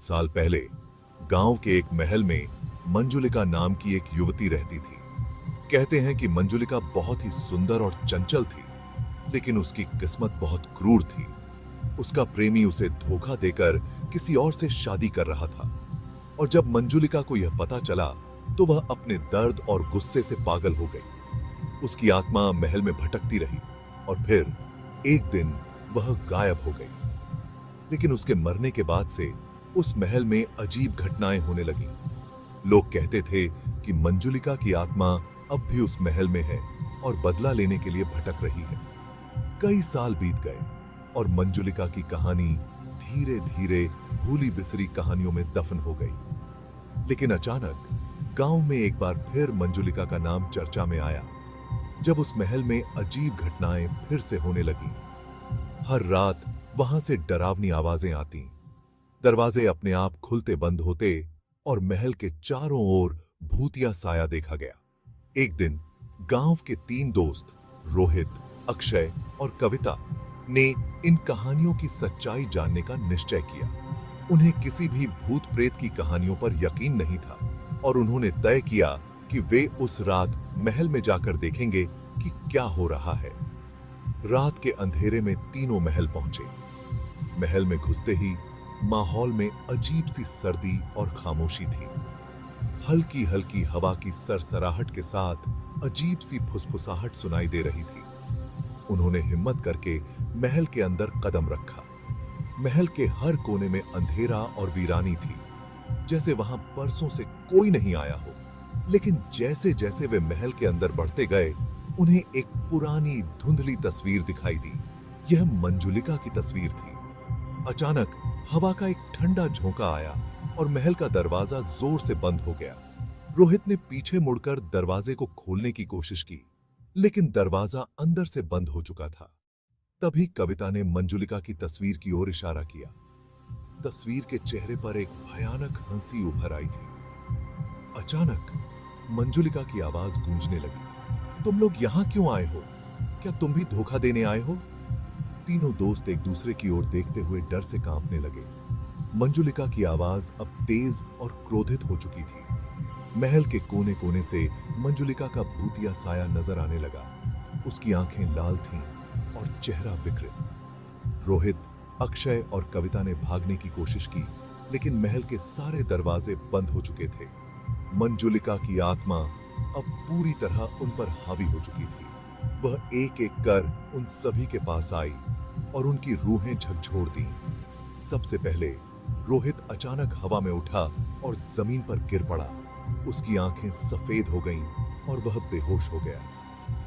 साल पहले गांव के एक महल में मंजुलिका नाम की एक युवती रहती थी। कहते हैं कि मंजुलिका बहुत ही सुंदर और चंचल थी, लेकिन उसकी किस्मत बहुत क्रूर थी। उसका प्रेमी उसे धोखा देकर किसी और से शादी कर रहा था, और जब मंजुलिका को यह पता चला तो वह अपने दर्द और गुस्से से पागल हो गई। उसकी आत्मा महल में भटकती रही और फिर एक दिन वह गायब हो गई। लेकिन उसके मरने के बाद से उस महल में अजीब घटनाएं होने लगीं। लोग कहते थे कि मंजुलिका की आत्मा अब भी उस महल में है और बदला लेने के लिए भटक रही है। कई साल बीत गए और मंजुलिका की कहानी धीरे धीरे भूली बिसरी कहानियों में दफन हो गई। लेकिन अचानक गांव में एक बार फिर मंजुलिका का नाम चर्चा में आया, जब उस महल में अजीब घटनाएं फिर से होने लगीं। हर रात वहां से डरावनी आवाजें आती, दरवाजे अपने आप खुलते बंद होते और महल के चारों ओर भूतिया साया देखा गया। एक दिन गांव के 3 दोस्त रोहित, अक्षय और कविता ने इन कहानियों की सच्चाई जानने का निश्चय किया। उन्हें किसी भी भूत प्रेत की कहानियों पर यकीन नहीं था और उन्होंने तय किया कि वे उस रात महल में जाकर देखेंगे कि क्या हो रहा है। रात के अंधेरे में तीनों महल पहुंचे। महल में घुसते ही माहौल में अजीब सी सर्दी और खामोशी थी। हल्की हल्की हवा की सरसराहट के साथ अजीब सी फुसफुसाहट सुनाई दे रही थी। उन्होंने हिम्मत करके महल के अंदर कदम रखा। महल के हर कोने में अंधेरा और वीरानी थी, जैसे वहां परसों से कोई नहीं आया हो। लेकिन जैसे जैसे वे महल के अंदर बढ़ते गए, उन्हें एक पुरानी धुंधली तस्वीर दिखाई दी। यह मंजुलिका की तस्वीर थी। अचानक हवा का एक ठंडा झोंका आया और महल का दरवाजा जोर से बंद हो गया। रोहित ने पीछे मुड़कर दरवाजे को खोलने की कोशिश की, लेकिन दरवाजा अंदर से बंद हो चुका था। तभी कविता ने मंजुलिका की तस्वीर की ओर इशारा किया। तस्वीर के चेहरे पर एक भयानक हंसी उभर आई थी। अचानक मंजुलिका की आवाज गूंजने लगी, तुम लोग यहां क्यों आए हो? क्या तुम भी धोखा देने आए हो? तीनों दोस्त एक दूसरे की ओर देखते हुए डर से कांपने लगे। मंजुलिका की आवाज अब तेज और क्रोधित हो चुकी थी। महल के कोने कोने से मंजुलिका का भूतिया साया नजर आने लगा। उसकी आंखें लाल थीं और चेहरा विकृत। रोहित, अक्षय और कविता ने भागने की कोशिश की, लेकिन महल के सारे दरवाजे बंद हो चुके थे। मंजुलिका की आत्मा अब पूरी तरह उन पर हावी हो चुकी थी। वह एक एक कर उन सभी के पास आई और उनकी रूहें झकझोर दी। सबसे पहले रोहित अचानक हवा में उठा और जमीन पर गिर पड़ा। उसकी आंखें सफेद हो गईं और वह बेहोश हो गया।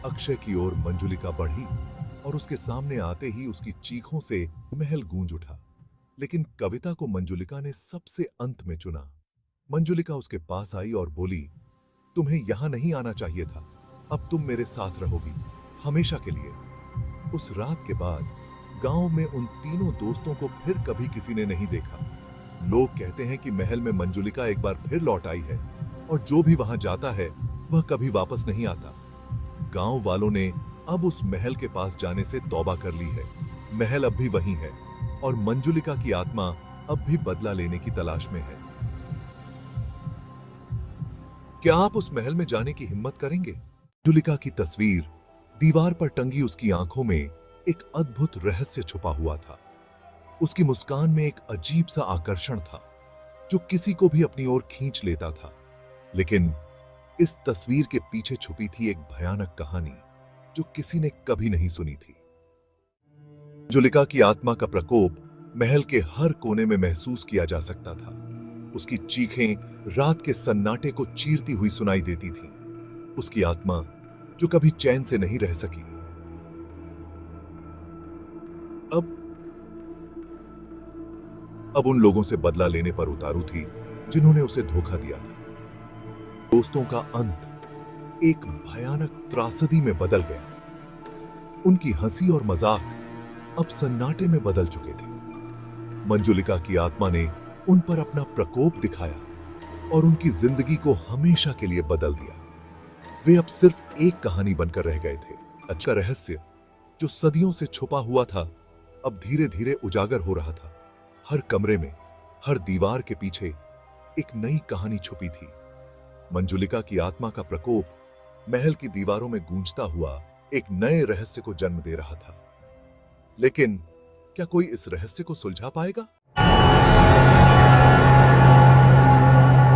अक्षय की ओर मंजुलिका बढ़ी और उसके सामने आते ही उसकी चीखों से महल गूंज उठा। लेकिन कविता को मंजुलिका ने सबसे अंत में चुना। मंजुलिका उसके पास आई और बोली, तुम्हें यहां नहीं आना चाहिए था। अब तुम मेरे साथ रहोगी, हमेशा के लिए। उस रात के बाद गांव में उन तीनों दोस्तों को फिर कभी किसी ने नहीं देखा। लोग कहते हैं कि महल में मंजुलिका एक बार फिर लौट आई है और जो भी वहां जाता है वह कभी वापस नहीं आता। गांव वालों ने अब उस महल के पास जाने से तौबा कर ली है। महल अब भी वहीं है और मंजुलिका की आत्मा अब भी बदला लेने की तलाश में है। क्या आप उस महल में जाने की हिम्मत करेंगे? मंजुलिका की तस्वीर दीवार पर टंगी उसकी आंखों में एक अद्भुत रहस्य छुपा हुआ था। उसकी मुस्कान में एक अजीब सा आकर्षण था, जो किसी को भी अपनी ओर खींच लेता था। लेकिन इस तस्वीर के पीछे छुपी थी एक भयानक कहानी, जो किसी ने कभी नहीं सुनी थी। मंजुलिका की आत्मा का प्रकोप महल के हर कोने में महसूस किया जा सकता था। उसकी चीखें रात के सन्नाटे को चीरती हुई सुनाई देती थीं। उसकी आत्मा जो कभी चैन से नहीं रह सकी, अब उन लोगों से बदला लेने पर उतारू थी जिन्होंने उसे धोखा दिया था। दोस्तों का अंत एक भयानक त्रासदी में बदल गया। उनकी हंसी और मजाक अब सन्नाटे में बदल चुके थे। मंजुलिका की आत्मा ने उन पर अपना प्रकोप दिखाया और उनकी जिंदगी को हमेशा के लिए बदल दिया। वे अब सिर्फ एक कहानी बनकर रह गए थे। अच्छा रहस्य जो सदियों से छुपा हुआ था, अब धीरे धीरे उजागर हो रहा था। हर कमरे में, हर दीवार के पीछे एक नई कहानी छुपी थी। मंजुलिका की आत्मा का प्रकोप महल की दीवारों में गूंजता हुआ एक नए रहस्य को जन्म दे रहा था। लेकिन क्या कोई इस रहस्य को सुलझा पाएगा?